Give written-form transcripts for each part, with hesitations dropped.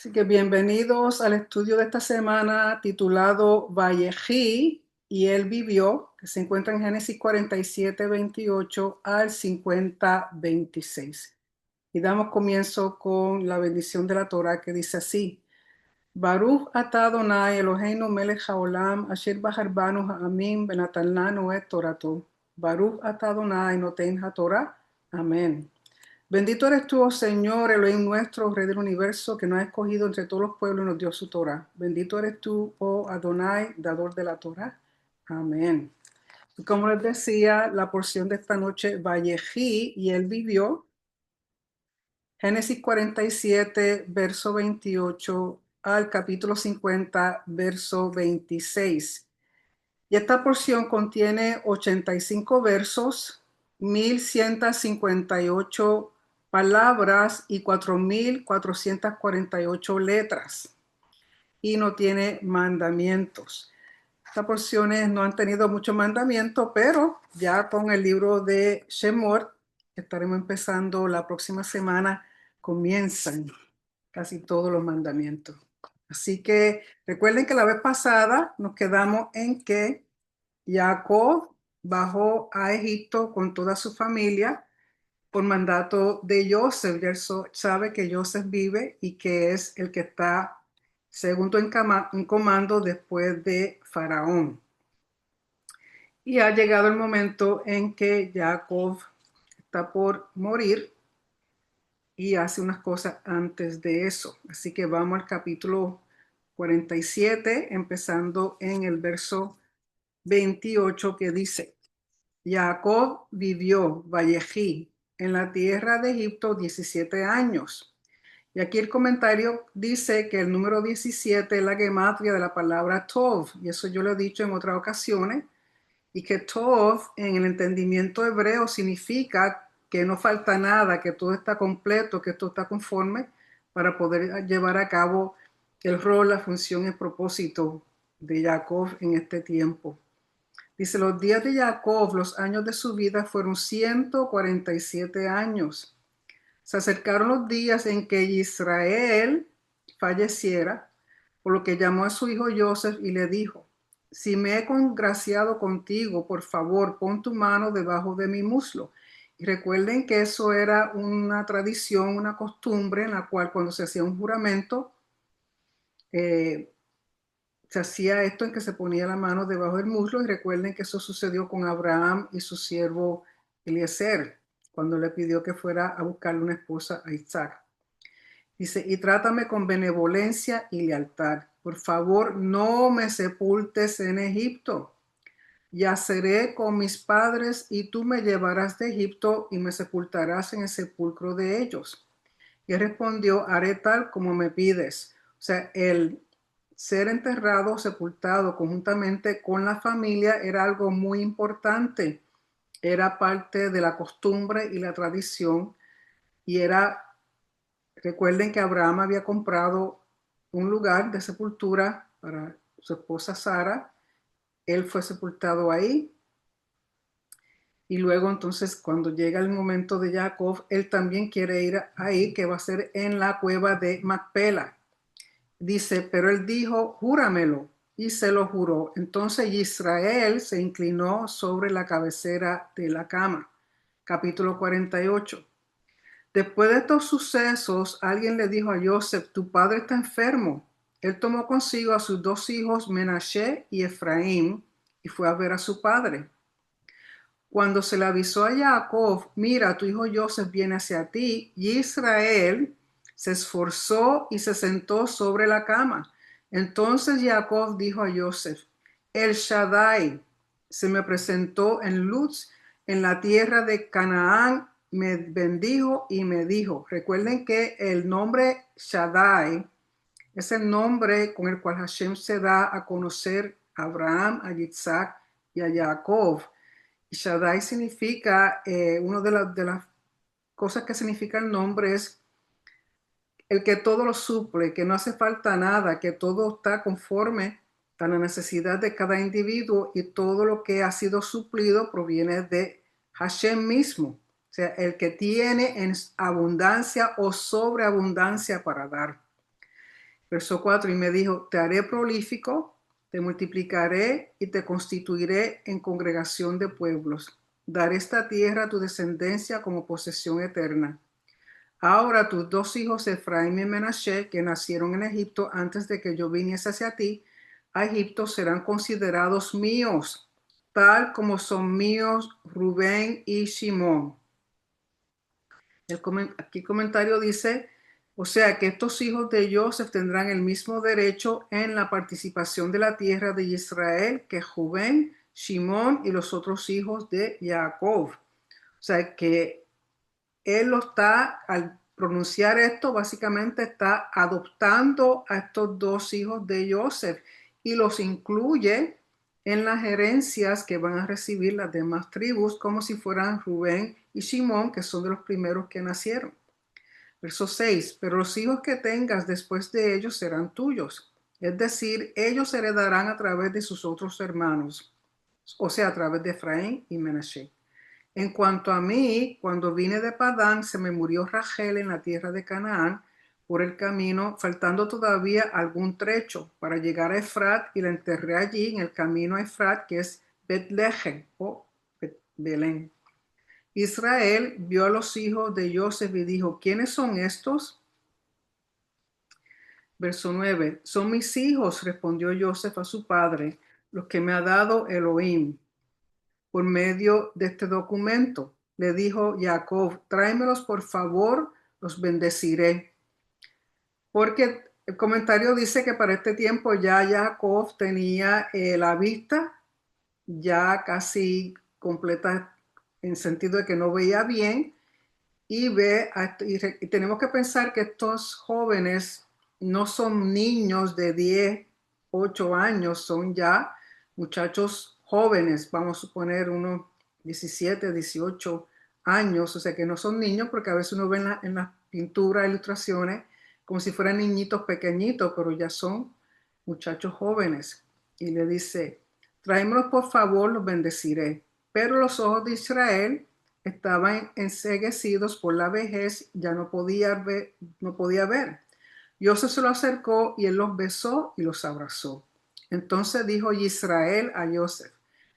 Así que bienvenidos al estudio de esta semana titulado Vallejí y él vivió, que se encuentra en Génesis 47:28 al 50:26. Y damos comienzo con la bendición de la Torah que dice así: Baruch atah Adonai Eloheinu melech haolam asher bahar banu ha'amim venatan lanu et torato. Baruch atah Adonai noten haTorah. Amén. Bendito eres tú, oh Señor, Elohim nuestro, Rey del universo, que nos ha escogido entre todos los pueblos y nos dio su Torah. Bendito eres tú, oh Adonai, dador de la Torah. Amén. Y como les decía, la porción de esta noche, Vallejí, y él vivió, Génesis 47, verso 28 al capítulo 50, verso 26. Y esta porción contiene 85 versos, 1158 palabras y 4448 letras. Y no tiene mandamientos. Estas porciones no han tenido mucho mandamiento, pero ya con el libro de Shemot, que estaremos empezando la próxima semana, comienzan casi todos los mandamientos. Así que recuerden que la vez pasada nos quedamos en que Jacob bajó a Egipto con toda su familia por mandato de Joseph. Ya sabe que Joseph vive y que es el que está segundo en comando después de Faraón. Y ha llegado el momento en que Jacob está por morir y hace unas cosas antes de eso. Así que vamos al capítulo 47, empezando en el verso 28, que dice: Jacob vivió, Vallejí, en la tierra de Egipto 17 años. Y aquí el comentario dice que el número 17 es la gematria de la palabra Tov, y eso yo lo he dicho en otras ocasiones, y que Tov en el entendimiento hebreo significa que no falta nada, que todo está completo, que todo está conforme para poder llevar a cabo el rol, la función y el propósito de Jacob en este tiempo. Dice: los días de Jacob, los años de su vida fueron 147 años. Se acercaron los días en que Israel falleciera, por lo que llamó a su hijo Joseph y le dijo: si me he congraciado contigo, por favor, pon tu mano debajo de mi muslo. Y recuerden que eso era una tradición, una costumbre en la cual cuando se hacía un juramento, eh, se hacía esto en que se ponía la mano debajo del muslo. Y recuerden que eso sucedió con Abraham y su siervo Eliezer, cuando le pidió que fuera a buscarle una esposa a Isaac. Dice: y trátame con benevolencia y lealtad. Por favor, no me sepultes en Egipto. Yaceré con mis padres y tú me llevarás de Egipto y me sepultarás en el sepulcro de ellos. Y él respondió: haré tal como me pides. O sea, el ser enterrado, sepultado conjuntamente con la familia era algo muy importante. Era parte de la costumbre y la tradición. Y recuerden que Abraham había comprado un lugar de sepultura para su esposa Sara. Él fue sepultado ahí. Y luego entonces cuando llega el momento de Jacob, él también quiere ir ahí, que va a ser en la cueva de Macpela. Dice: pero él dijo: júramelo. Y se lo juró. Entonces Israel se inclinó sobre la cabecera de la cama. Capítulo 48. Después de estos sucesos, alguien le dijo a Joseph: tu padre está enfermo. Él tomó consigo a sus dos hijos, Menashe y Efraín, y fue a ver a su padre. Cuando se le avisó a Jacob: mira, tu hijo Joseph viene hacia ti, y Israel se esforzó y se sentó sobre la cama. Entonces Jacob dijo a Joseph: El Shaddai se me presentó en Luz, en la tierra de Canaán, me bendijo y me dijo. Recuerden que el nombre Shaddai es el nombre con el cual Hashem se da a conocer a Abraham, a Isaac y a Jacob. Shaddai significa, una de las cosas que significa el nombre es el que todo lo suple, que no hace falta nada, que todo está conforme a la necesidad de cada individuo, y todo lo que ha sido suplido proviene de Hashem mismo. O sea, el que tiene en abundancia o sobreabundancia para dar. Verso 4, y me dijo, te haré prolífico, te multiplicaré y te constituiré en congregación de pueblos. Daré esta tierra a tu descendencia como posesión eterna. Ahora tus dos hijos, Efraín y Menashe, que nacieron en Egipto antes de que yo viniese hacia ti, a Egipto serán considerados míos, tal como son míos Rubén y Simón. Aquí el comentario dice, o sea que estos hijos de Joseph tendrán el mismo derecho en la participación de la tierra de Israel que Rubén, Simón y los otros hijos de Jacob. O sea que él lo está, al pronunciar esto, básicamente está adoptando a estos dos hijos de Joseph y los incluye en las herencias que van a recibir las demás tribus, como si fueran Rubén y Simón, que son de los primeros que nacieron. Verso 6, pero los hijos que tengas después de ellos serán tuyos, es decir, ellos heredarán a través de sus otros hermanos, o sea, a través de Efraín y Menashe. En cuanto a mí, cuando vine de Padán, se me murió Rachel en la tierra de Canaán por el camino, faltando todavía algún trecho para llegar a Efrat, y la enterré allí en el camino a Efrat, que es Betlehem o Belén. Israel vio a los hijos de Joseph y dijo, ¿quiénes son estos? Verso 9, son mis hijos, respondió Joseph a su padre, los que me ha dado Elohim por medio de este documento. Le dijo Jacob, tráemelos por favor, los bendeciré. Porque el comentario dice que para este tiempo ya Jacob tenía la vista ya casi completa en sentido de que no veía bien y y tenemos que pensar que estos jóvenes no son niños de 10, 8 años, son ya muchachos jóvenes, vamos a suponer unos 17, 18 años, o sea que no son niños porque a veces uno ve en las pinturas, ilustraciones, como si fueran niñitos pequeñitos, pero ya son muchachos jóvenes. Y le dice, tráemelos por favor, los bendeciré. Pero los ojos de Israel estaban enceguecidos por la vejez, ya no podía ver, no podía ver. Joseph se lo acercó y él los besó y los abrazó. Entonces dijo Israel a Joseph,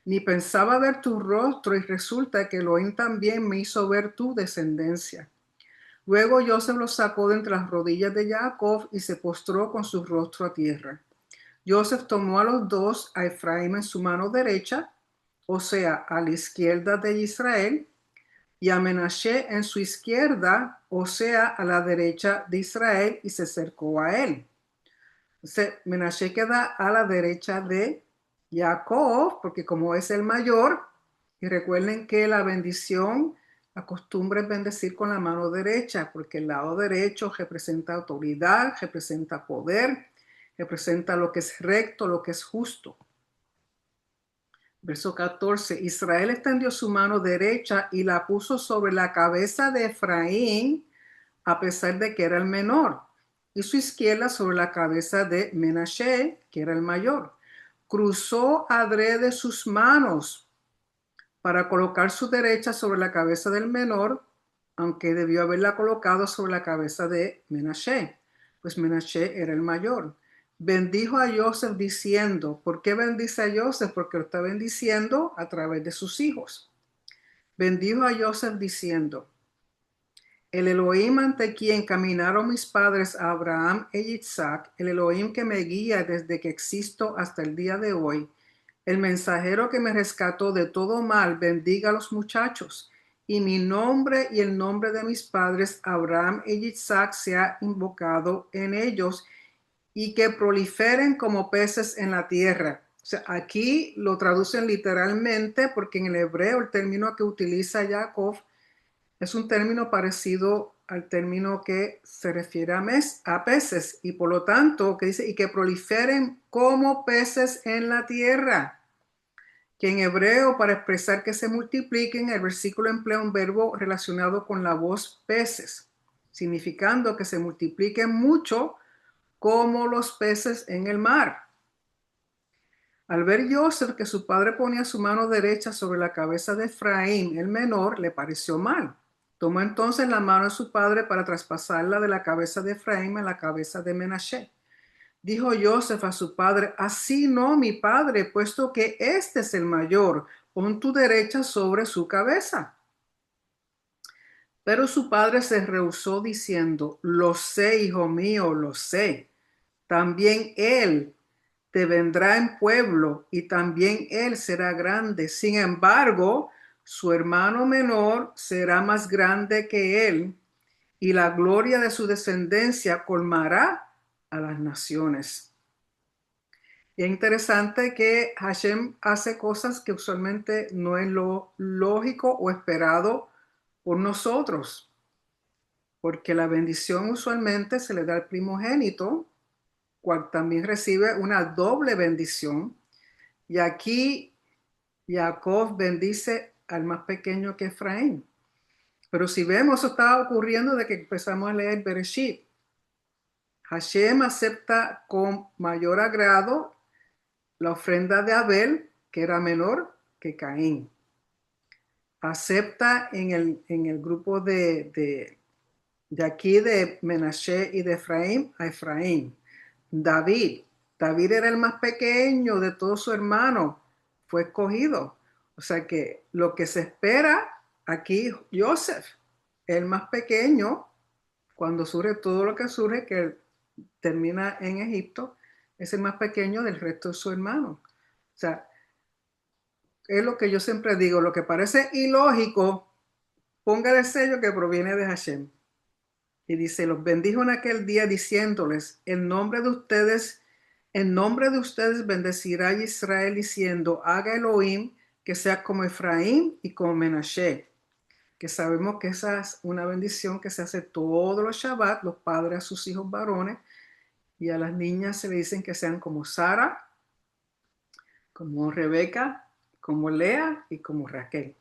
ni pensaba ver tu rostro y resulta que Elohim también me hizo ver tu descendencia. Luego Joseph los sacó de entre las rodillas de Jacob y se postró con su rostro a tierra. Joseph tomó a los dos, a Efraín en su mano derecha, o sea, a la izquierda de Israel, y a Menashe en su izquierda, o sea, a la derecha de Israel, y se acercó a él. Entonces, Menashe queda a la derecha de Jacob, porque como es el mayor, y recuerden que la bendición, la costumbre es bendecir con la mano derecha, porque el lado derecho representa autoridad, representa poder, representa lo que es recto, lo que es justo. Verso 14, Israel extendió su mano derecha y la puso sobre la cabeza de Efraín, a pesar de que era el menor, y su izquierda sobre la cabeza de Menashe, que era el mayor. Cruzó adrede sus manos para colocar su derecha sobre la cabeza del menor, aunque debió haberla colocado sobre la cabeza de Menashe, pues Menashe era el mayor. Bendijo a Joseph diciendo, ¿por qué bendice a Joseph? Porque lo está bendiciendo a través de sus hijos. Bendijo a Joseph diciendo, el Elohim ante quien caminaron mis padres Abraham e Isaac, el Elohim que me guía desde que existo hasta el día de hoy, el mensajero que me rescató de todo mal, bendiga a los muchachos, y mi nombre y el nombre de mis padres Abraham e Isaac sea invocado en ellos, y que proliferen como peces en la tierra. O sea, aquí lo traducen literalmente porque en el hebreo el término que utiliza Jacob es un término parecido al término que se refiere a peces y por lo tanto que dice y que proliferen como peces en la tierra, que en hebreo para expresar que se multipliquen el versículo emplea un verbo relacionado con la voz peces, significando que se multipliquen mucho como los peces en el mar. Al ver Joseph que su padre ponía su mano derecha sobre la cabeza de Efraín, el menor, le pareció mal. Tomó entonces la mano de su padre para traspasarla de la cabeza de Efraín a la cabeza de Menashe. Dijo Joseph a su padre, así no, mi padre, puesto que este es el mayor, pon tu derecha sobre su cabeza. Pero su padre se rehusó diciendo, lo sé, hijo mío, lo sé. También él te vendrá en pueblo y también él será grande. Sin embargo, su hermano menor será más grande que él y la gloria de su descendencia colmará a las naciones. Y es interesante que Hashem hace cosas que usualmente no es lo lógico o esperado por nosotros, porque la bendición usualmente se le da al primogénito, cual también recibe una doble bendición. Y aquí Jacob bendice al más pequeño que Efraín. Pero si vemos, eso estaba ocurriendo de que empezamos a leer Bereshit. Hashem acepta con mayor agrado la ofrenda de Abel, que era menor que Caín. Acepta en el grupo de aquí de Menashe y de Efraín a Efraín. David. David era el más pequeño de todos sus hermanos. Fue escogido. O sea que lo que se espera aquí, Joseph, el más pequeño, cuando surge todo lo que surge, que termina en Egipto, es el más pequeño del resto de sus hermanos. O sea, es lo que yo siempre digo, lo que parece ilógico, póngale el sello que proviene de Hashem. Y dice, los bendijo en aquel día diciéndoles, en nombre de ustedes bendecirá Israel diciendo, haga Elohim que sea como Efraín y como Menashe. Que sabemos que esa es una bendición que se hace todos los Shabbat, los padres a sus hijos varones, y a las niñas se le dicen que sean como Sara, como Rebeca, como Lea y como Raquel.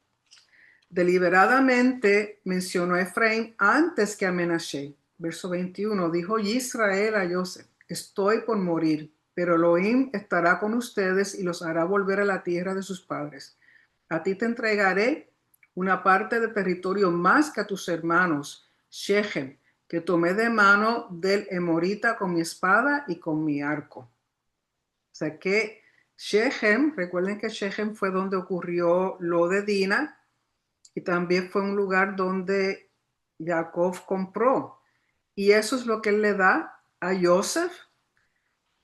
Deliberadamente mencionó a Efraín antes que a Menashe. Verso 21, dijo Israel a Joseph, estoy por morir, pero Elohim estará con ustedes y los hará volver a la tierra de sus padres. A ti te entregaré una parte de territorio más que a tus hermanos, Shechem, que tomé de mano del Emorita con mi espada y con mi arco. O sea que Shechem, recuerden que Shechem fue donde ocurrió lo de Dina, y también fue un lugar donde Jacob compró. Y eso es lo que él le da a Joseph.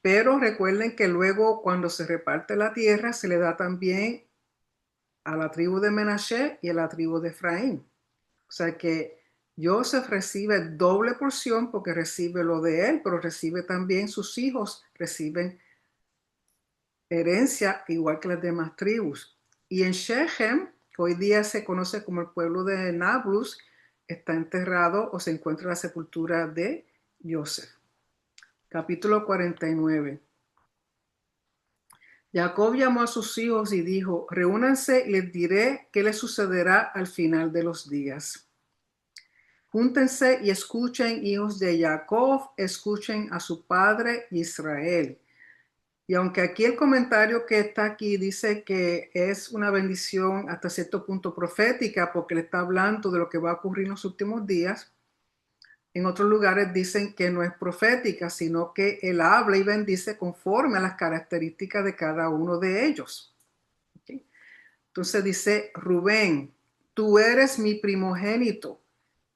Pero recuerden que luego cuando se reparte la tierra se le da también a la tribu de Menashe y a la tribu de Efraín. O sea que Joseph recibe doble porción porque recibe lo de él, pero recibe también sus hijos, reciben herencia igual que las demás tribus. Y en Shechem, que hoy día se conoce como el pueblo de Nablus, está enterrado o se encuentra la sepultura de Joseph. Capítulo 49. Jacob llamó a sus hijos y dijo, reúnanse y les diré qué les sucederá al final de los días. Júntense y escuchen, hijos de Jacob, escuchen a su padre Israel. Y aunque aquí el comentario que está aquí dice que es una bendición hasta cierto punto profética, porque le está hablando de lo que va a ocurrir en los últimos días, en otros lugares dicen que no es profética, sino que él habla y bendice conforme a las características de cada uno de ellos. ¿Okay? Entonces dice, Rubén, tú eres mi primogénito,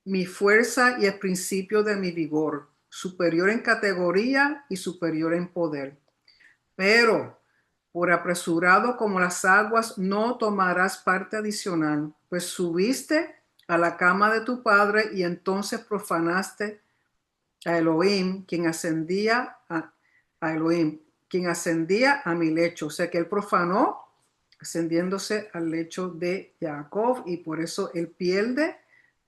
mi fuerza y el principio de mi vigor, superior en categoría y superior en poder. Pero por apresurado como las aguas no tomarás parte adicional, pues subiste a la cama de tu padre y entonces profanaste a Elohim, quien ascendía a mi lecho. O sea que él profanó ascendiéndose al lecho de Jacob y por eso él pierde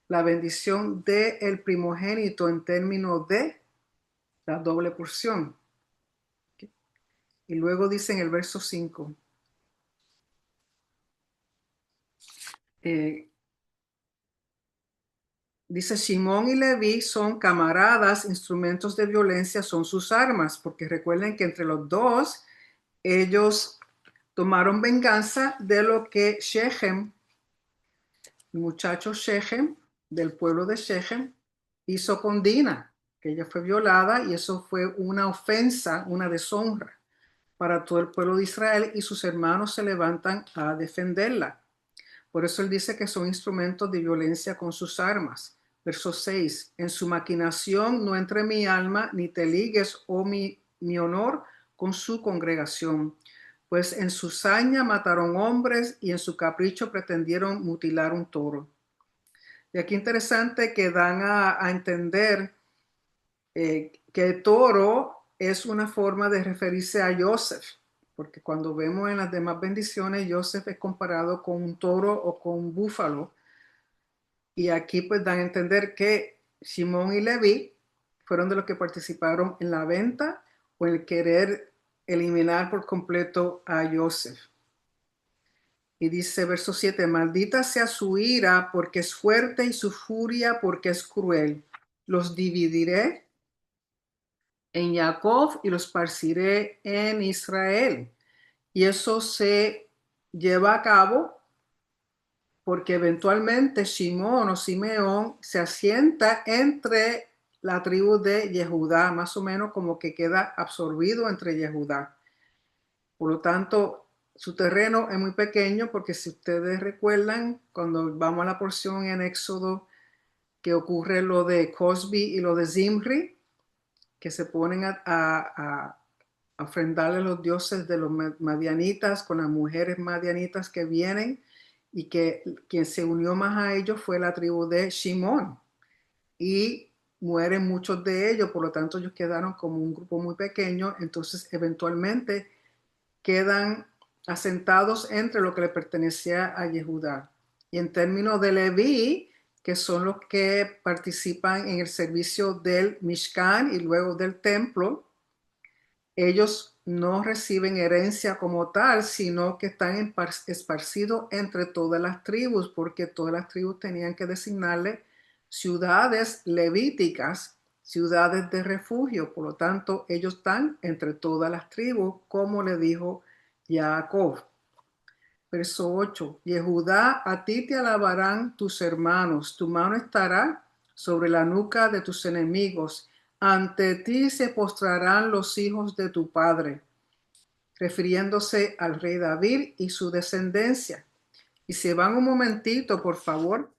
la bendición del primogénito en términos de la doble porción. Y luego dice en el verso 5, dice, Simón y Leví son camaradas, instrumentos de violencia son sus armas, porque recuerden que entre los dos, ellos tomaron venganza de lo que Shechem, el muchacho Shechem, del pueblo de Shechem, hizo con Dina. porque ella fue violada y eso fue una ofensa, una deshonra para todo el pueblo de Israel y sus hermanos se levantan a defenderla. Por eso él dice que son instrumentos de violencia con sus armas. Verso 6. En su maquinación no entre mi alma, ni te ligues, oh mi honor, con su congregación. Pues en su saña mataron hombres y en su capricho pretendieron mutilar un toro. Y aquí interesante que dan a entender que el toro es una forma de referirse a Joseph, porque cuando vemos en las demás bendiciones, Joseph es comparado con un toro o con un búfalo, y aquí pues dan a entender que Simón y Leví fueron de los que participaron en la venta o en el querer eliminar por completo a Joseph. Y dice verso 7, maldita sea su ira porque es fuerte y su furia porque es cruel. Los dividiré en Jacob y los esparciré en Israel. Y eso se lleva a cabo porque eventualmente Shimón o Simeón se asienta entre la tribu de Yehudá, más o menos como que queda absorbido entre Yehudá. Por lo tanto, su terreno es muy pequeño porque si ustedes recuerdan, cuando vamos a la porción en Éxodo que ocurre lo de Cosbi y lo de Zimri, que se ponen a ofrendarle a los dioses de los madianitas con las mujeres madianitas que vienen y que quien se unió más a ellos fue la tribu de Shimón y mueren muchos de ellos, por lo tanto ellos quedaron como un grupo muy pequeño, entonces eventualmente quedan asentados entre lo que le pertenecía a Yehudá. Y en términos de Leví, que son los que participan en el servicio del Mishkan y luego del templo, ellos no reciben herencia como tal, sino que están esparcidos entre todas las tribus, porque todas las tribus tenían que designarle ciudades levíticas, ciudades de refugio. Por lo tanto, ellos están entre todas las tribus, como le dijo Jacob. Verso 8. Yehudá, a ti te alabarán tus hermanos, tu mano estará sobre la nuca de tus enemigos. Ante ti se postrarán los hijos de tu padre, refiriéndose al rey David y su descendencia. Y se van un momentito, por favor,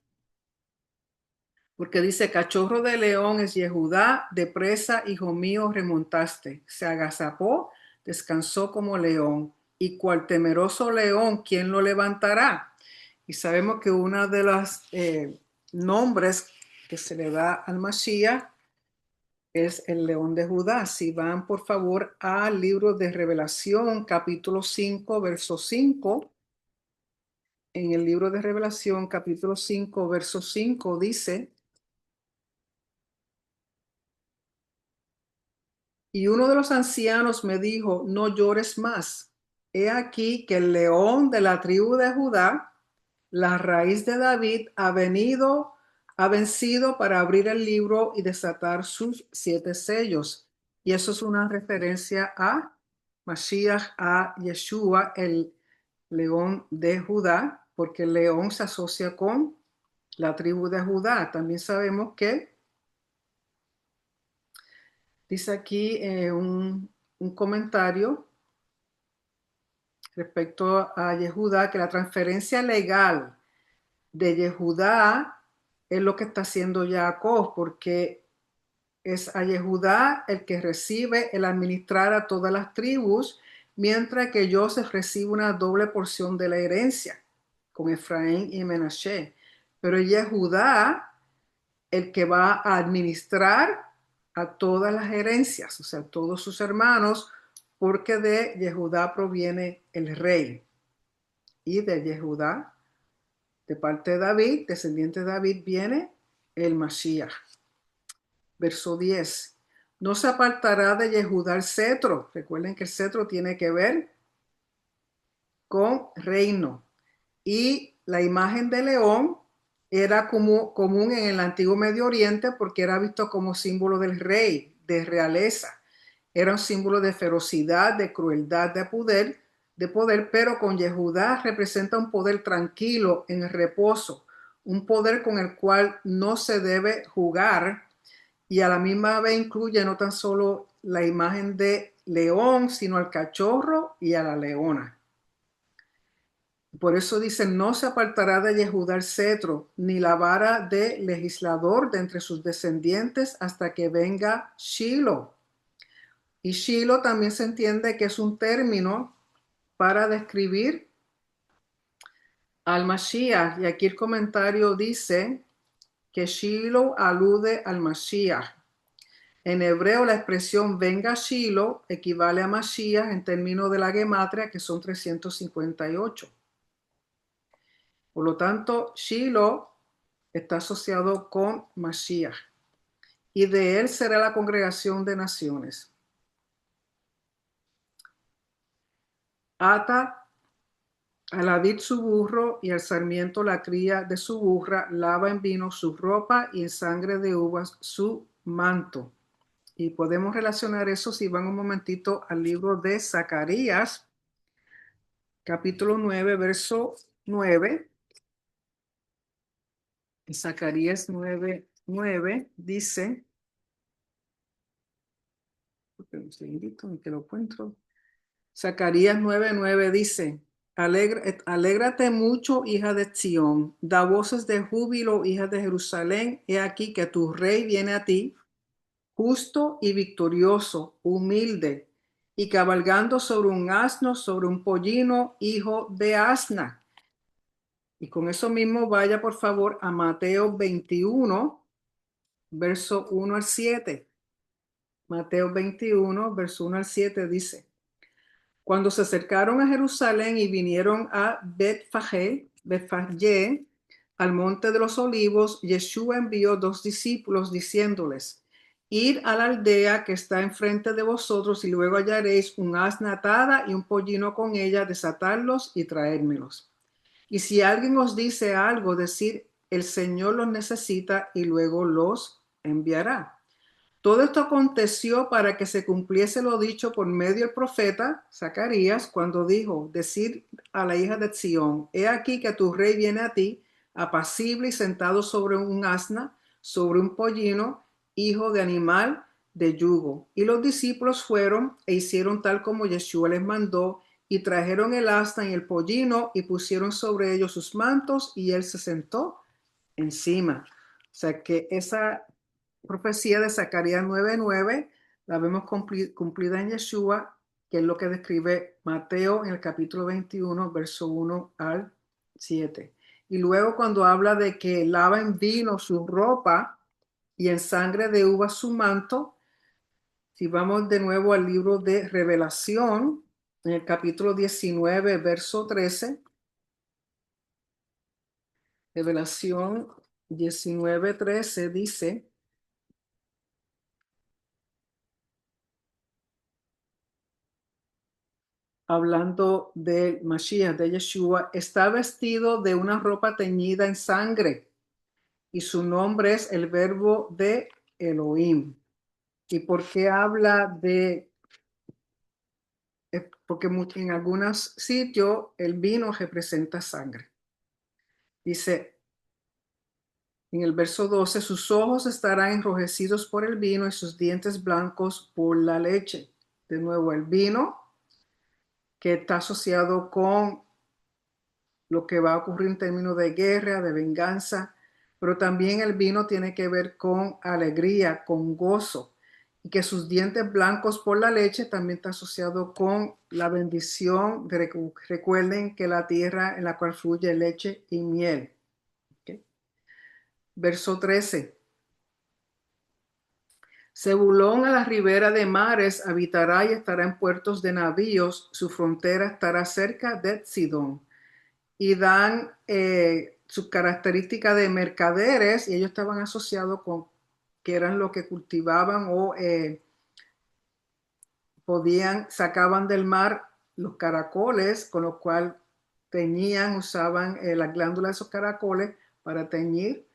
porque dice, cachorro de león es Yehudá, de presa, hijo mío, remontaste. Se agazapó, descansó como león. Y cual temeroso león, ¿quién lo levantará? Y sabemos que uno de los nombres que se le da al Mashiach es el león de Judá. Si van, por favor, al libro de Revelación, capítulo 5, verso 5. En el libro de Revelación, capítulo 5, verso 5, dice, y uno de los ancianos me dijo, no llores más. He aquí que el león de la tribu de Judá, la raíz de David, ha vencido para abrir el libro y desatar sus 7 sellos. Y eso es una referencia a Mashiach, a Yeshua, el león de Judá, porque el león se asocia con la tribu de Judá. También sabemos que dice aquí un comentario respecto a Yehudá, que la transferencia legal de Yehudá es lo que está haciendo Jacob, porque es a Yehudá el que recibe el administrar a todas las tribus, mientras que Joseph recibe una doble porción de la herencia con Efraín y Menashe. Pero Yehudá el que va a administrar a todas las herencias, o sea, todos sus hermanos, porque de Yehudá proviene el rey. Y de Yehudá, de parte de David, descendiente de David, viene el Mashiach. Verso 10. No se apartará de Yehudá el cetro. Recuerden que el cetro tiene que ver con reino. Y la imagen de león era común en el antiguo Medio Oriente porque era visto como símbolo del rey, de realeza. Era un símbolo de ferocidad, de crueldad, de poder, pero con Yehudá representa un poder tranquilo, en reposo, un poder con el cual no se debe jugar y a la misma vez incluye no tan solo la imagen de león, sino al cachorro y a la leona. Por eso dice, no se apartará de Yehudá el cetro, ni la vara de legislador de entre sus descendientes hasta que venga Shiloh. Y Shiloh también se entiende que es un término para describir al Mashiach. Y aquí el comentario dice que Shiloh alude al Mashiach. En hebreo la expresión venga Shiloh equivale a Mashiach en términos de la gematria, que son 358. Por lo tanto, Shiloh está asociado con Mashiach, y de él será la congregación de naciones. Ata al vid su burro y al sarmiento la cría de su burra, lava en vino su ropa y en sangre de uvas su manto. Y podemos relacionar eso si van un momentito al libro de Zacarías, capítulo 9, verso 9. Zacarías 9:9 dice, un segundito en que lo encuentro. Zacarías 9:9 dice, alégrate mucho, hija de Sión, da voces de júbilo, hija de Jerusalén, he aquí que tu rey viene a ti, justo y victorioso, humilde, y cabalgando sobre un asno, sobre un pollino, hijo de asna. Y con eso mismo vaya por favor a Mateo 21, verso 1 al 7. Mateo 21, verso 1 al 7 dice, cuando se acercaron a Jerusalén y vinieron a Betfagé, al monte de los olivos, Yeshua envió 2 discípulos diciéndoles, id a la aldea que está enfrente de vosotros y luego hallaréis un asna atada y un pollino con ella, desatarlos y traérmelos. Y si alguien os dice algo, decid, el Señor los necesita y luego los enviará. Todo esto aconteció para que se cumpliese lo dicho por medio del profeta Zacarías, cuando dijo, decir a la hija de Sión, he aquí que tu rey viene a ti, apacible y sentado sobre un asna, sobre un pollino, hijo de animal de yugo. Y los discípulos fueron e hicieron tal como Yeshua les mandó, y trajeron el asna y el pollino, y pusieron sobre ellos sus mantos, y él se sentó encima. O sea que esa profecía de Zacarías 9:9 la vemos cumplida en Yeshua, que es lo que describe Mateo en el capítulo 21, verso 1 al 7. Y luego cuando habla de que lava en vino su ropa y en sangre de uva su manto, si vamos de nuevo al libro de Revelación, en el capítulo 19, verso 13, Revelación 19:13 dice, hablando del Mashiach, de Yeshua, está vestido de una ropa teñida en sangre y su nombre es el verbo de Elohim. ¿Y por qué habla de? Porque en algunos sitios el vino representa sangre. Dice en el verso 12, sus ojos estarán enrojecidos por el vino y sus dientes blancos por la leche. De nuevo, el vino que está asociado con lo que va a ocurrir en términos de guerra, de venganza, pero también el vino tiene que ver con alegría, con gozo, y que sus dientes blancos por la leche también está asociado con la bendición. Recuerden que la tierra en la cual fluye leche y miel. ¿Okay? Verso 13. Zebulón a la ribera de mares habitará y estará en puertos de navíos, su frontera estará cerca de Sidón. Y dan sus características de mercaderes, y ellos estaban asociados con que eran lo que cultivaban o sacaban del mar los caracoles, con lo cual usaban las glándulas de esos caracoles para teñir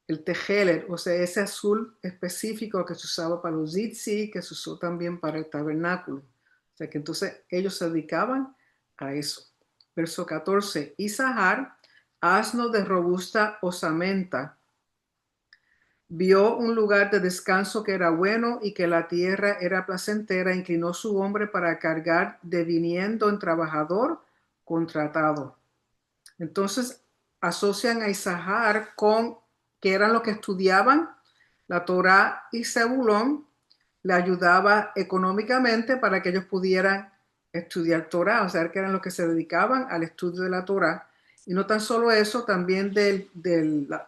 el tejeler, o sea, ese azul específico que se usaba para los zitzi, que se usó también para el tabernáculo. O sea, que entonces ellos se dedicaban a eso. Verso 14, Isahar, asno de robusta osamenta, Vio un lugar de descanso que era bueno y que la tierra era placentera, inclinó su hombre para cargar, deviniendo en trabajador contratado. Entonces asocian a Isahar con que eran los que estudiaban la Torá, y Zebulón le ayudaba económicamente para que ellos pudieran estudiar Torá, o sea, que eran los que se dedicaban al estudio de la Torá. Y no tan solo eso, también de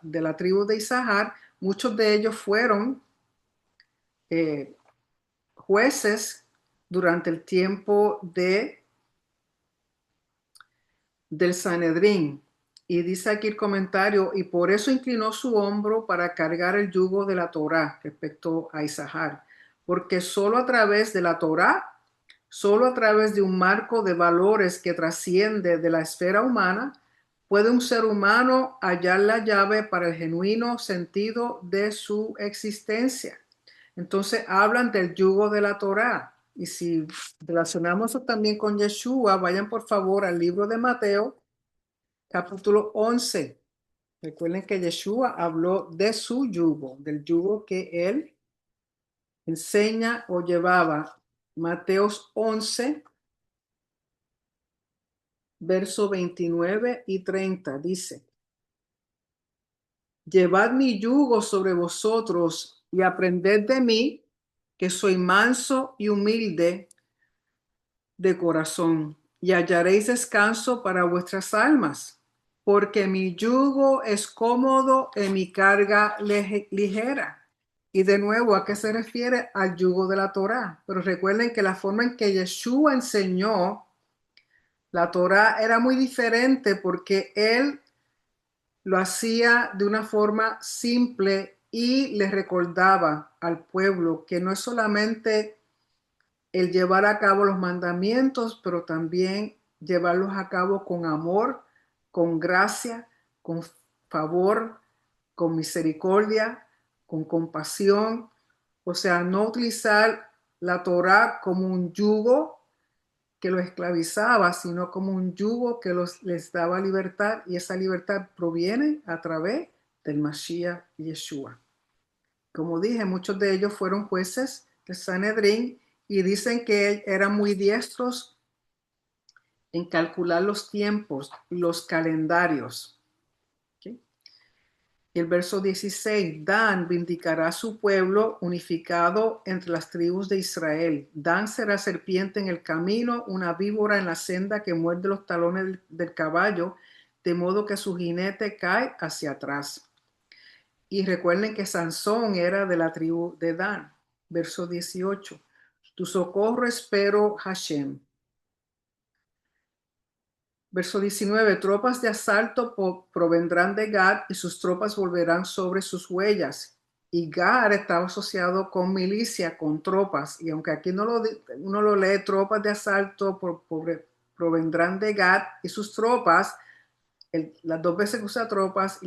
la tribu de Isahar, muchos de ellos fueron eh, jueces durante el tiempo del Sanedrín. Y dice aquí el comentario, y por eso inclinó su hombro para cargar el yugo de la Torá respecto a Isahar, porque solo a través de la Torá, solo a través de un marco de valores que trasciende de la esfera humana, puede un ser humano hallar la llave para el genuino sentido de su existencia. Entonces hablan del yugo de la Torá. Y si relacionamos eso también con Yeshua, vayan por favor al libro de Mateo, capítulo 11. Recuerden que Yeshua habló de su yugo, del yugo que él enseña o llevaba. Mateos 11, verso 29 y 30 dice: Llevad mi yugo sobre vosotros y aprended de mí, que soy manso y humilde de corazón, y hallaréis descanso para vuestras almas, porque mi yugo es cómodo y mi carga ligera. Y de nuevo, ¿a qué se refiere? Al yugo de la Torá. Pero recuerden que la forma en que Yeshua enseñó la Torá era muy diferente, porque él lo hacía de una forma simple y le recordaba al pueblo que no es solamente el llevar a cabo los mandamientos, pero también llevarlos a cabo con amor, con gracia, con favor, con misericordia, con compasión. O sea, no utilizar la Torá como un yugo que los esclavizaba, sino como un yugo que les daba libertad, y esa libertad proviene a través del Mashiach Yeshua. Como dije, muchos de ellos fueron jueces de Sanedrín y dicen que eran muy diestros en calcular los tiempos, los calendarios. ¿Okay? El verso 16, Dan vindicará a su pueblo unificado entre las tribus de Israel. Dan será serpiente en el camino, una víbora en la senda que muerde los talones del caballo, de modo que su jinete cae hacia atrás. Y recuerden que Sansón era de la tribu de Dan. Verso 18. Tu socorro espero, Hashem. Verso 19. Tropas de asalto provendrán de Gad y sus tropas volverán sobre sus huellas. Y Gad estaba asociado con milicia, con tropas. Y aunque aquí uno lo lee, tropas de asalto provendrán de Gad y sus tropas, las dos veces que usa tropas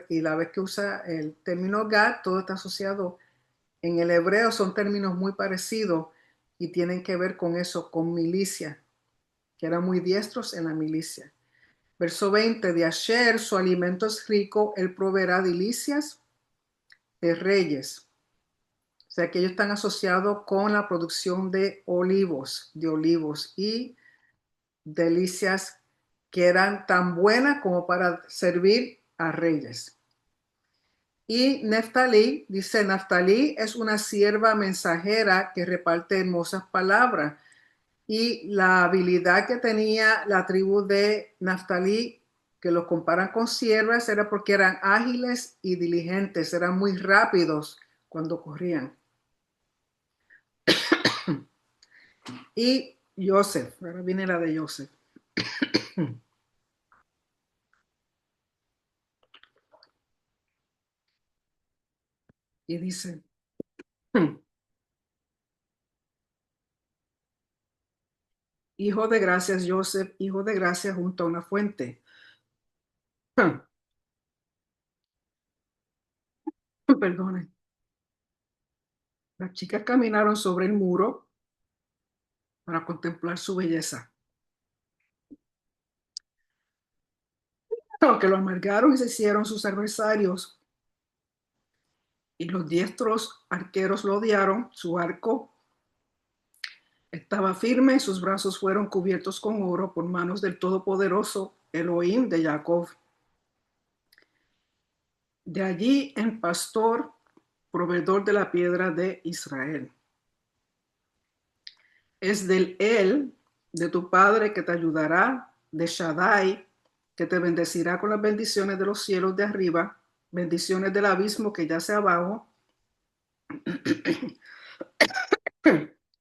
y la vez que usa el término Gad, todo está asociado. En el hebreo son términos muy parecidos y tienen que ver con eso, con milicia, que eran muy diestros en la milicia. Verso 20, de Asher, su alimento es rico, él proveerá delicias de reyes. O sea que ellos están asociados con la producción de olivos y delicias que eran tan buenas como para servir a reyes. Y Neftalí, dice, Neftalí es una sierva mensajera que reparte hermosas palabras. Y la habilidad que tenía la tribu de Neftalí, que los comparan con siervas, era porque eran ágiles y diligentes, eran muy rápidos cuando corrían. Y Joseph, ahora viene la de Joseph. Y dice, hijo de gracias, Joseph, hijo de gracias junto a una fuente. Perdone. Las chicas caminaron sobre el muro para contemplar su belleza. Aunque lo amargaron y se hicieron sus adversarios, y los diestros arqueros lo odiaron. Su arco estaba firme y sus brazos fueron cubiertos con oro por manos del Todopoderoso Elohim de Jacob. De allí el pastor, proveedor de la piedra de Israel. Es del él, de tu padre, que te ayudará, de Shaddai, que te bendecirá con las bendiciones de los cielos de arriba, bendiciones del abismo que yace abajo,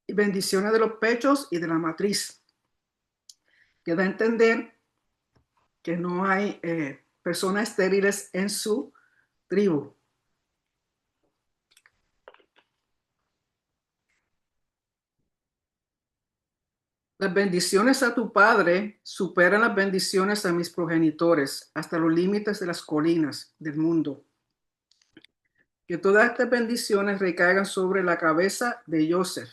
y bendiciones de los pechos y de la matriz, que da a entender que no hay personas estériles en su tribu. Las bendiciones a tu padre superan las bendiciones a mis progenitores hasta los límites de las colinas del mundo. Que todas estas bendiciones recaigan sobre la cabeza de Joseph,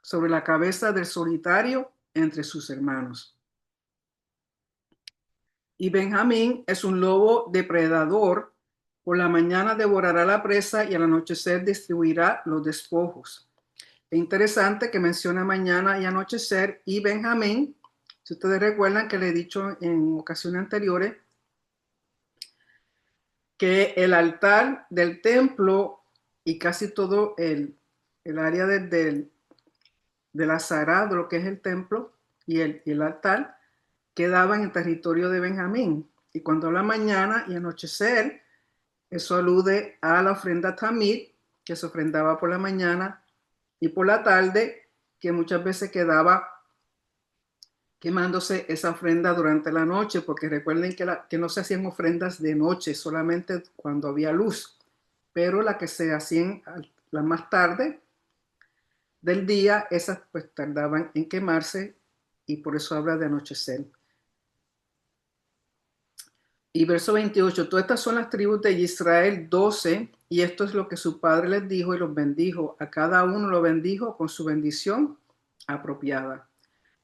sobre la cabeza del solitario entre sus hermanos. Y Benjamín es un lobo depredador. Por la mañana devorará la presa y al anochecer distribuirá los despojos. Es interesante que menciona mañana y anochecer y Benjamín. Si ustedes recuerdan que le he dicho en ocasiones anteriores que el altar del templo y casi todo el área de la sagrada, lo que es el templo y el altar, quedaban en el territorio de Benjamín. Y cuando habla mañana y anochecer, eso alude a la ofrenda tamid, que se ofrendaba por la mañana y por la tarde, que muchas veces quedaba quemándose esa ofrenda durante la noche, porque recuerden que no se hacían ofrendas de noche, solamente cuando había luz, pero la que se hacían la más tarde del día, esas pues tardaban en quemarse y por eso habla de anochecer. Y verso 28, todas estas son las tribus de Israel, 12, y esto es lo que su padre les dijo y los bendijo. A cada uno lo bendijo con su bendición apropiada.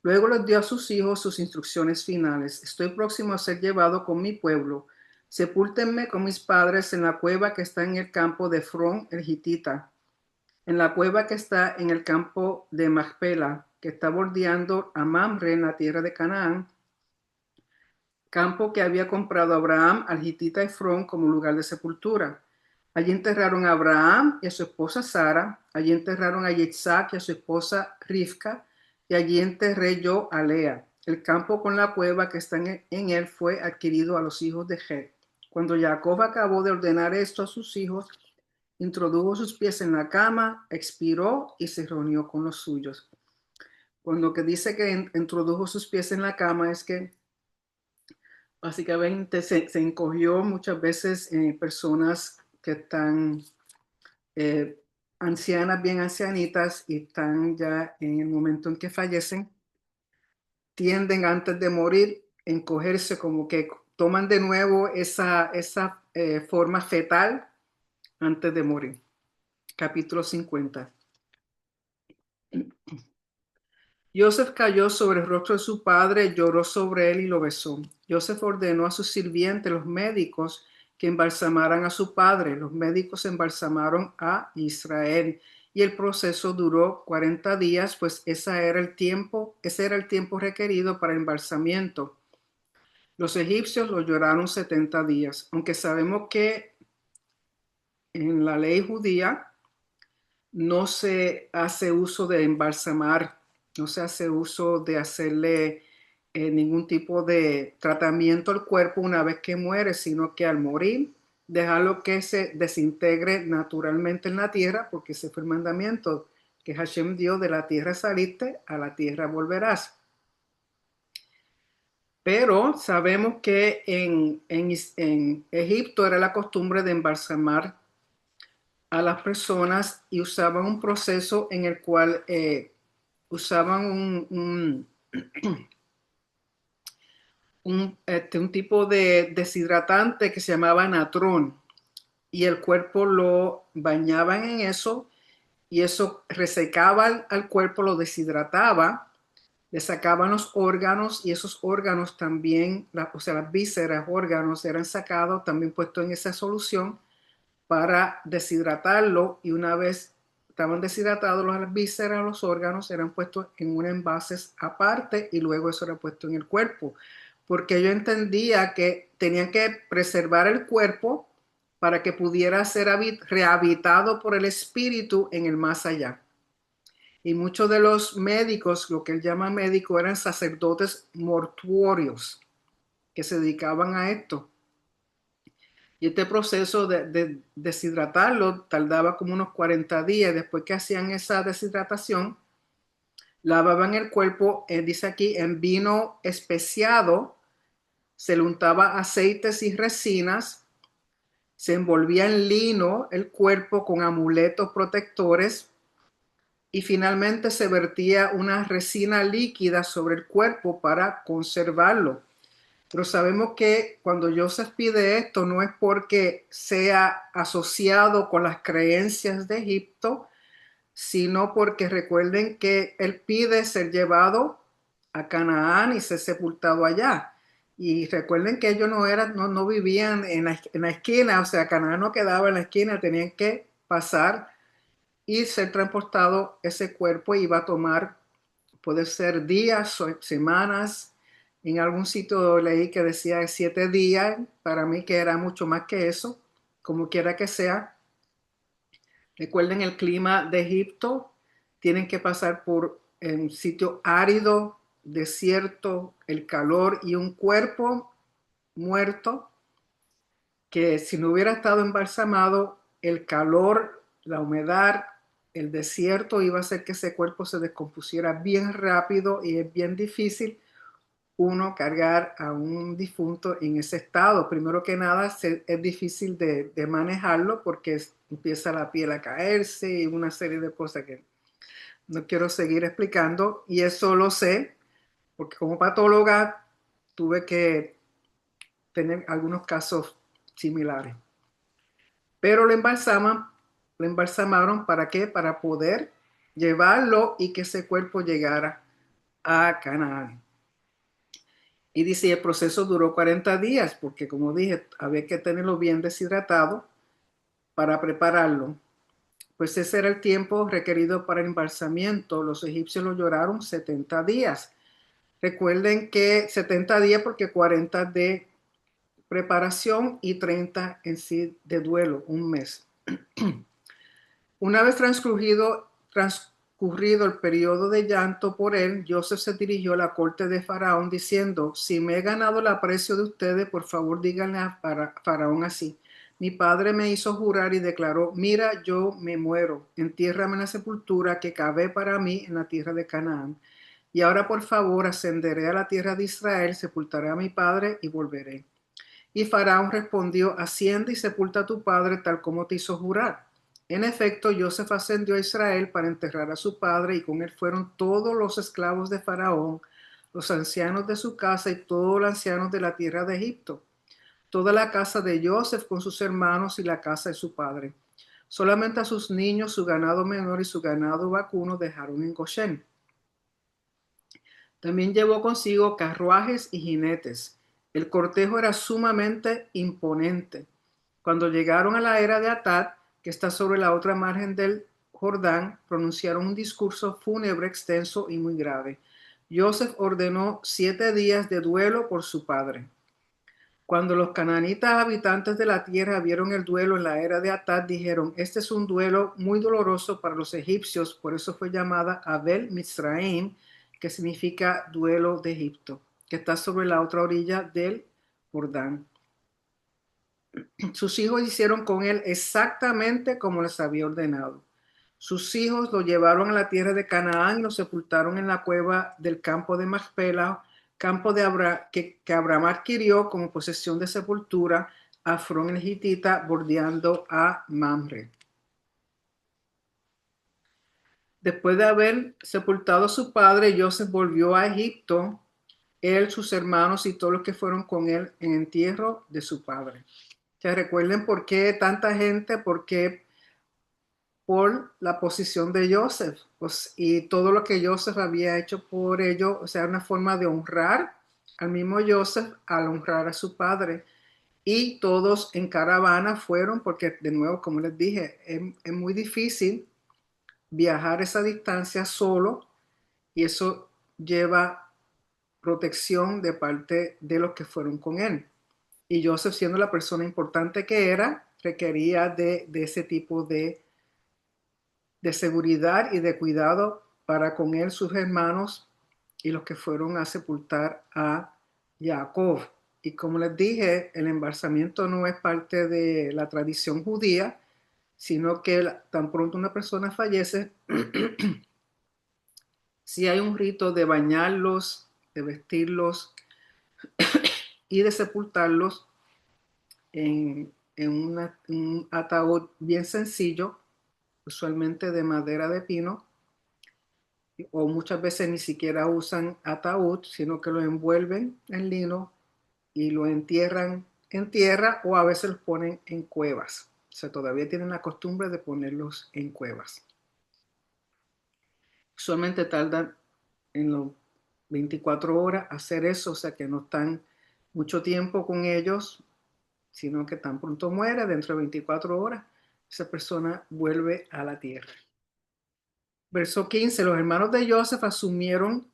Luego les dio a sus hijos sus instrucciones finales. Estoy próximo a ser llevado con mi pueblo. Sepúltenme con mis padres en la cueva que está en el campo de Efrón el Hitita, en la cueva que está en el campo de Macpela, que está bordeando a Mamre en la tierra de Canaán, campo que había comprado Abraham al Hitita Efrón como lugar de sepultura. Allí enterraron a Abraham y a su esposa Sara, allí enterraron a Yitzhak y a su esposa Rivka, y allí enterré yo a Lea. El campo con la cueva que está en él fue adquirido a los hijos de Gad. Cuando Jacob acabó de ordenar esto a sus hijos, introdujo sus pies en la cama, expiró y se reunió con los suyos. Cuando que dice que introdujo sus pies en la cama es que básicamente se encogió muchas veces personas que están eh, ancianas, bien ancianitas y están ya en el momento en que fallecen, tienden antes de morir a encogerse como que toman de nuevo esa forma fetal antes de morir. Capítulo 50. Joseph cayó sobre el rostro de su padre, lloró sobre él y lo besó. Joseph ordenó a sus sirvientes, los médicos, que embalsamaran a su padre. Los médicos embalsamaron a Israel y el proceso duró 40 días, pues ese era el tiempo requerido para el embalsamiento. Los egipcios lo lloraron 70 días, aunque sabemos que en la ley judía no se hace uso de embalsamar, no se hace uso de hacerle ningún tipo de tratamiento al cuerpo una vez que muere, sino que al morir, dejarlo que se desintegre naturalmente en la tierra, porque ese fue el mandamiento que Hashem dio: de la tierra saliste, a la tierra volverás. Pero sabemos que en Egipto era la costumbre de embalsamar a las personas y usaban un proceso en el cual usaban un tipo de deshidratante que se llamaba natrón y el cuerpo lo bañaban en eso y eso resecaba al cuerpo, lo deshidrataba, le sacaban los órganos y esos órganos también, o sea, las vísceras, órganos eran sacados, también puestos en esa solución para deshidratarlo, y una vez estaban deshidratados las vísceras, los órganos eran puestos en un envases aparte y luego eso era puesto en el cuerpo, porque yo entendía que tenían que preservar el cuerpo para que pudiera ser rehabitado por el espíritu en el más allá. Y muchos de los médicos, lo que él llama médico, eran sacerdotes mortuorios que se dedicaban a esto. Y este proceso de deshidratarlo tardaba como unos 40 días. Después que hacían esa deshidratación, lavaban el cuerpo, dice aquí, en vino especiado, se le untaba aceites y resinas, se envolvía en lino el cuerpo con amuletos protectores y finalmente se vertía una resina líquida sobre el cuerpo para conservarlo. Pero sabemos que cuando Joseph pide esto no es porque sea asociado con las creencias de Egipto, sino porque recuerden que él pide ser llevado a Canaán y ser sepultado allá. Y recuerden que ellos no vivían en la esquina, o sea, Canaán no quedaba en la esquina, tenían que pasar y ser transportado ese cuerpo, iba a tomar, puede ser días o semanas. En algún sitio leí que decía 7 días, para mí que era mucho más que eso, como quiera que sea. Recuerden el clima de Egipto, tienen que pasar por un sitio árido, desierto, el calor y un cuerpo muerto que si no hubiera estado embalsamado, el calor, la humedad, el desierto iba a hacer que ese cuerpo se descompusiera bien rápido y es bien difícil uno cargar a un difunto en ese estado. Primero que nada, es difícil de manejarlo porque empieza la piel a caerse y una serie de cosas que no quiero seguir explicando. Y eso lo sé porque como patóloga tuve que tener algunos casos similares. Pero lo embalsamaron ¿para qué? Para poder llevarlo y que ese cuerpo llegara a Canaán. Y dice, el proceso duró 40 días, porque como dije, había que tenerlo bien deshidratado para prepararlo. Pues ese era el tiempo requerido para el embalsamiento. Los egipcios lo lloraron 70 días. Recuerden que 70 días porque 40 de preparación y 30 en sí de duelo, un mes. Una vez transcurrido el periodo de llanto por él, Joseph se dirigió a la corte de Faraón diciendo, si me he ganado el aprecio de ustedes, por favor díganle a Faraón así. Mi padre me hizo jurar y declaró, mira, yo me muero, entiérrame en la sepultura que cavé para mí en la tierra de Canaán. Y ahora, por favor, ascenderé a la tierra de Israel, sepultaré a mi padre y volveré. Y Faraón respondió, asciende y sepulta a tu padre tal como te hizo jurar. En efecto, Joseph ascendió a Israel para enterrar a su padre y con él fueron todos los esclavos de Faraón, los ancianos de su casa y todos los ancianos de la tierra de Egipto, toda la casa de Joseph con sus hermanos y la casa de su padre. Solamente a sus niños, su ganado menor y su ganado vacuno dejaron en Goshen. También llevó consigo carruajes y jinetes. El cortejo era sumamente imponente. Cuando llegaron a la era de Atad, que está sobre la otra margen del Jordán, pronunciaron un discurso fúnebre extenso y muy grave. Joseph ordenó 7 días de duelo por su padre. Cuando los cananitas habitantes de la tierra vieron el duelo en la era de Atad, dijeron, este es un duelo muy doloroso para los egipcios, por eso fue llamada Abel Mitzraim, que significa duelo de Egipto, que está sobre la otra orilla del Jordán. Sus hijos hicieron con él exactamente como les había ordenado. Sus hijos lo llevaron a la tierra de Canaán y lo sepultaron en la cueva del campo de Macpela, campo que Abraham adquirió como posesión de sepultura a Frón el Hitita, bordeando a Mamre. Después de haber sepultado a su padre, Joseph volvió a Egipto, él, sus hermanos y todos los que fueron con él en entierro de su padre. ¿Se recuerden por qué tanta gente? Porque por la posición de Joseph, pues, y todo lo que Joseph había hecho por ello, o sea, una forma de honrar al mismo Joseph al honrar a su padre. y todos en caravana fueron, porque de nuevo, como les dije, es muy difícil viajar esa distancia solo y eso lleva protección de parte de los que fueron con él. Y Joseph, siendo la persona importante que era, requería de ese tipo de seguridad y de cuidado para con él, sus hermanos y los que fueron a sepultar a Jacob. Y como les dije, el embalsamiento no es parte de la tradición judía, sino que tan pronto una persona fallece, si hay un rito de bañarlos, de vestirlos y de sepultarlos un ataúd bien sencillo, usualmente de madera de pino, o muchas veces ni siquiera usan ataúd, sino que lo envuelven en lino y lo entierran en tierra o a veces los ponen en cuevas. O sea, todavía tienen la costumbre de ponerlos en cuevas. Usualmente tardan en los 24 horas hacer eso, o sea que no están mucho tiempo con ellos, sino que tan pronto muere, dentro de 24 horas, esa persona vuelve a la tierra. Verso 15, los hermanos de Joseph asumieron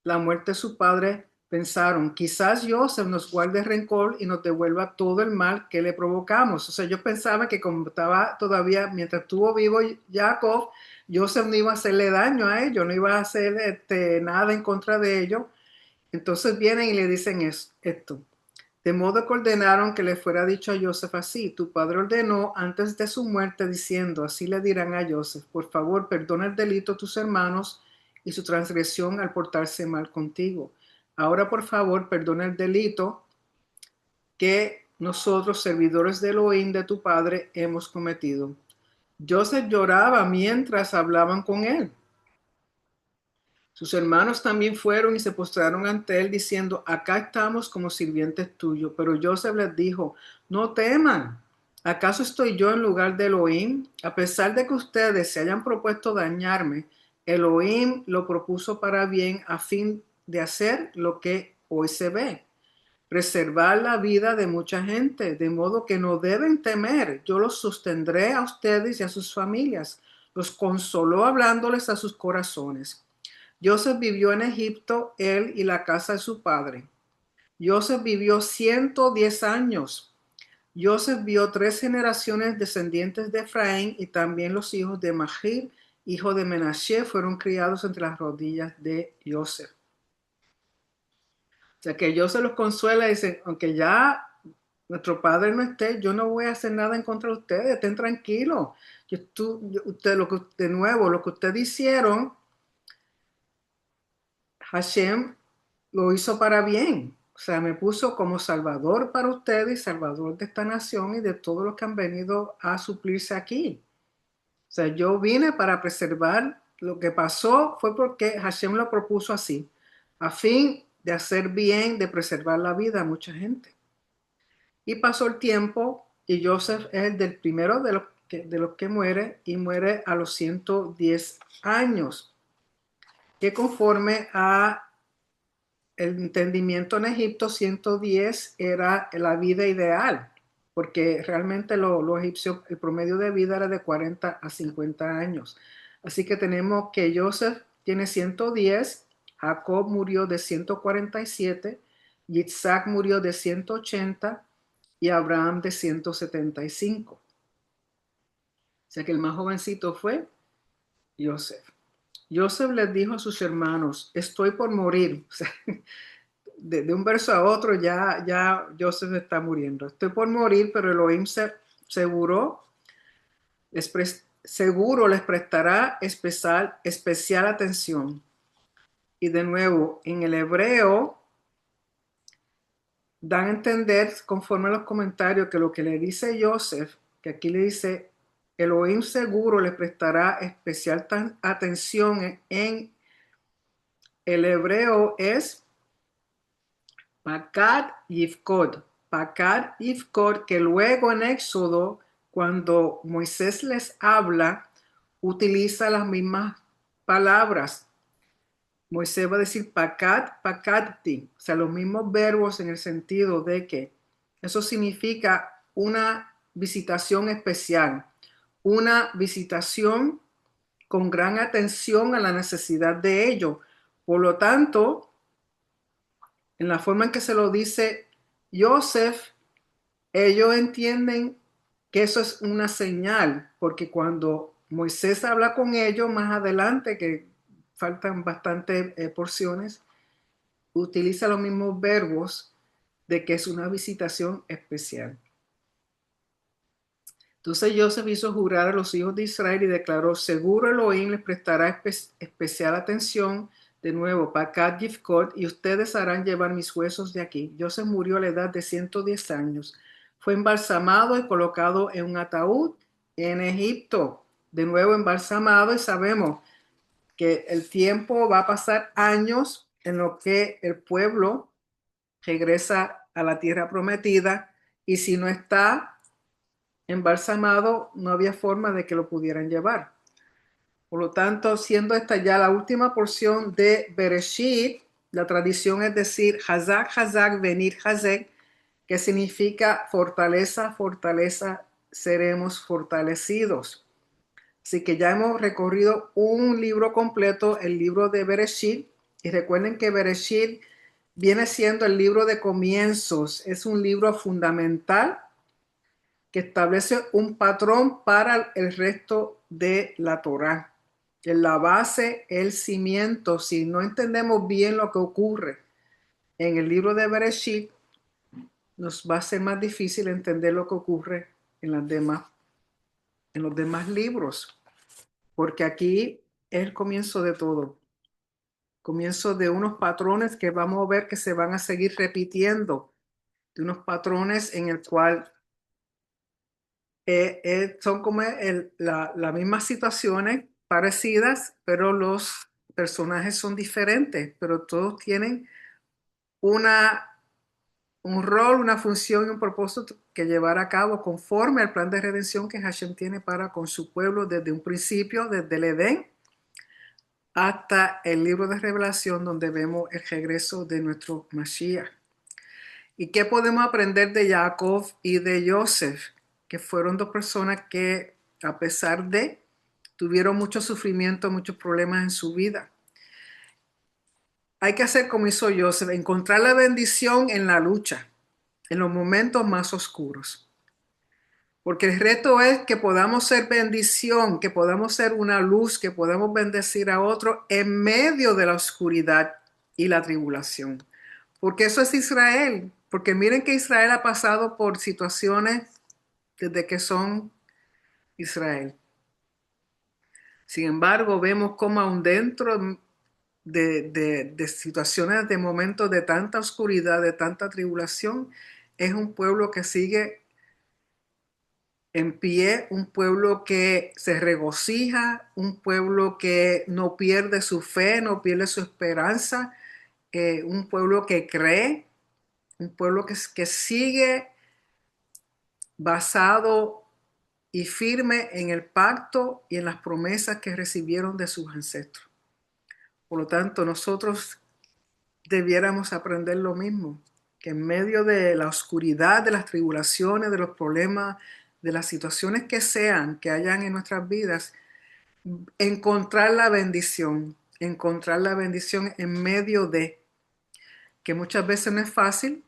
la muerte de su padre, pensaron, quizás Joseph nos guarde rencor y nos devuelva todo el mal que le provocamos. O sea, yo pensaba que como estaba todavía, mientras estuvo vivo Jacob, Joseph no iba a hacerle daño a ellos, no iba a hacer nada en contra de ellos. Entonces vienen y le dicen esto. De modo que ordenaron que le fuera dicho a Joseph así, tu padre ordenó antes de su muerte diciendo, así le dirán a Joseph, por favor, perdona el delito a tus hermanos y su transgresión al portarse mal contigo. Ahora, por favor, perdona el delito que nosotros, servidores de Elohim de tu padre, hemos cometido. Joseph lloraba mientras hablaban con él. Sus hermanos también fueron y se postraron ante él diciendo, acá estamos como sirvientes tuyos. Pero Joseph les dijo, no teman. ¿Acaso estoy yo en lugar de Elohim? A pesar de que ustedes se hayan propuesto dañarme, Elohim lo propuso para bien a fin de hacer lo que hoy se ve. Preservar la vida de mucha gente, de modo que no deben temer. Yo los sostendré a ustedes y a sus familias. Los consoló hablándoles a sus corazones. Joseph vivió en Egipto, él y la casa de su padre. Joseph vivió 110 años. Joseph vio 3 generaciones descendientes de Efraín y también los hijos de Mahir, hijo de Menashe, fueron criados entre las rodillas de Joseph. O sea que Joseph los consuela y dice, aunque ya nuestro padre no esté, yo no voy a hacer nada en contra de ustedes, estén tranquilos. De nuevo, lo que ustedes hicieron, Hashem lo hizo para bien. O sea, me puso como salvador para ustedes y salvador de esta nación y de todos los que han venido a suplirse aquí. O sea, yo vine para preservar. Lo que pasó fue porque Hashem lo propuso así, a fin de hacer bien, de preservar la vida a mucha gente. Y pasó el tiempo y Joseph es el del primero de los que muere y muere a los 110 años, que conforme a el entendimiento en Egipto, 110 era la vida ideal, porque realmente los egipcios, el promedio de vida era de 40 a 50 años. Así que tenemos que Joseph tiene 110, Jacob murió de 147, Yitzhak murió de 180 y Abraham de 175. O sea que el más jovencito fue Joseph. Joseph les dijo a sus hermanos, estoy por morir. O sea, de un verso a otro ya Joseph está muriendo. Estoy por morir, pero Elohim seguro seguro les prestará especial atención. Y de nuevo, en el hebreo dan a entender, conforme a los comentarios, que lo que le dice Joseph, que aquí le dice, Elohim seguro le prestará especial atención en el hebreo es Pakad Yifkod. Pakad Yifkod, que luego en Éxodo, cuando Moisés les habla, utiliza las mismas palabras. Moisés va a decir Pakad, Pakadti, o sea, los mismos verbos en el sentido de que Eso significa una visitación especial, una visitación con gran atención a la necesidad de ello. Por lo tanto, en la forma en que se lo dice Joseph, ellos entienden que eso es una señal, porque cuando Moisés habla con ellos más adelante, que faltan bastantes porciones, utiliza los mismos verbos de que es una visitación especial. Entonces Joseph hizo jurar a los hijos de Israel y declaró: seguro Elohim les prestará especial atención de nuevo, Pacat Yifkot, y ustedes harán llevar mis huesos de aquí. Joseph murió a la edad de 110 años. Fue embalsamado y colocado en un ataúd en Egipto. De nuevo embalsamado, y sabemos que el tiempo va a pasar años en lo que el pueblo regresa a la tierra prometida, y si no está embalsamado, no había forma de que lo pudieran llevar. Por lo tanto, siendo esta ya la última porción de Bereshit, la tradición es decir, Hazak, Hazak, venir Hazek, que significa fortaleza, fortaleza, seremos fortalecidos. Así que ya hemos recorrido un libro completo, el libro de Bereshit, y recuerden que Bereshit viene siendo el libro de comienzos, es un libro fundamental que establece un patrón para el resto de la Torá. En la base, el cimiento. Si no entendemos bien lo que ocurre en el libro de Bereshit, nos va a ser más difícil entender lo que ocurre en los demás libros, porque aquí es el comienzo de todo. Comienzo de unos patrones que vamos a ver que se van a seguir repitiendo, de unos patrones en el cual son como las mismas situaciones parecidas, pero los personajes son diferentes, pero todos tienen una, un rol, una función y un propósito que llevar a cabo conforme al plan de redención que Hashem tiene para con su pueblo desde un principio, desde el Edén hasta el libro de Revelación, donde vemos el regreso de nuestro Mashiach. ¿Y qué podemos aprender de Jacob y de Joseph? Que fueron dos personas que, a pesar de, tuvieron mucho sufrimiento, muchos problemas en su vida. Hay que hacer como hizo Joseph, encontrar la bendición en la lucha, en los momentos más oscuros. Porque el reto es que podamos ser bendición, que podamos ser una luz, que podamos bendecir a otro en medio de la oscuridad y la tribulación. Porque eso es Israel. Porque miren que Israel ha pasado por situaciones desde que son Israel. Sin embargo, vemos cómo aún dentro de situaciones, de momentos de tanta oscuridad, de tanta tribulación, es un pueblo que sigue en pie, un pueblo que se regocija, un pueblo que no pierde su fe, no pierde su esperanza, un pueblo que cree, un pueblo que sigue basado y firme en el pacto y en las promesas que recibieron de sus ancestros. Por lo tanto, nosotros debiéramos aprender lo mismo, que en medio de la oscuridad, de las tribulaciones, de los problemas, de las situaciones que sean, que hayan en nuestras vidas, encontrar la bendición en medio de, que muchas veces no es fácil,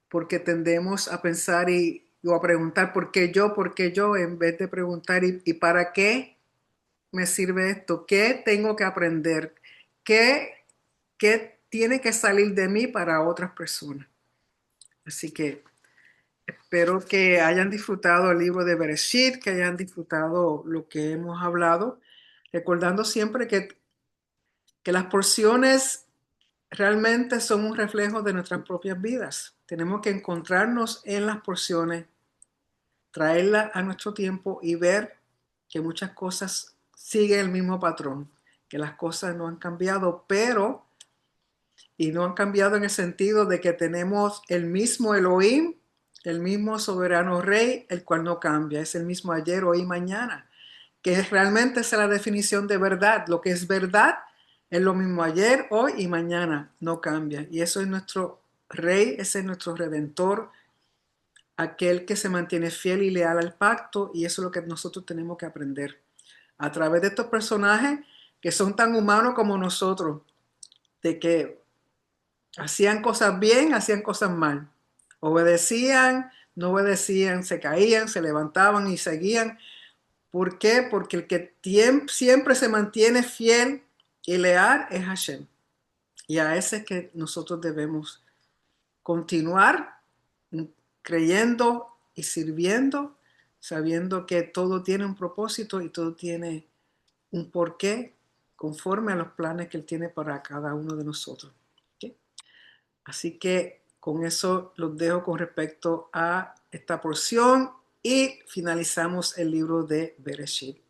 porque tendemos a pensar o a preguntar por qué yo, en vez de preguntar y para qué me sirve esto, qué tengo que aprender, qué tiene que salir de mí para otras personas. Así que espero que hayan disfrutado el libro de Bereshit, que hayan disfrutado lo que hemos hablado, recordando siempre que las porciones realmente son un reflejo de nuestras propias vidas. Tenemos que encontrarnos en las porciones, traerlas a nuestro tiempo y ver que muchas cosas siguen el mismo patrón, que las cosas no han cambiado, y no han cambiado en el sentido de que tenemos el mismo Elohim, el mismo soberano rey, el cual no cambia, es el mismo ayer, hoy y mañana, que realmente es la definición de verdad. Lo que es verdad es lo mismo ayer, hoy y mañana, no cambia. Y eso es nuestro rey, ese es nuestro redentor, aquel que se mantiene fiel y leal al pacto, y eso es lo que nosotros tenemos que aprender a través de estos personajes que son tan humanos como nosotros, de que hacían cosas bien, hacían cosas mal, obedecían, no obedecían, se caían, se levantaban y seguían. ¿Por qué? Porque el que siempre se mantiene fiel y leal es Hashem. Y a ese es que nosotros debemos continuar creyendo y sirviendo, sabiendo que todo tiene un propósito y todo tiene un porqué conforme a los planes que Él tiene para cada uno de nosotros. ¿Okay? Así que con eso los dejo con respecto a esta porción y finalizamos el libro de Bereshit.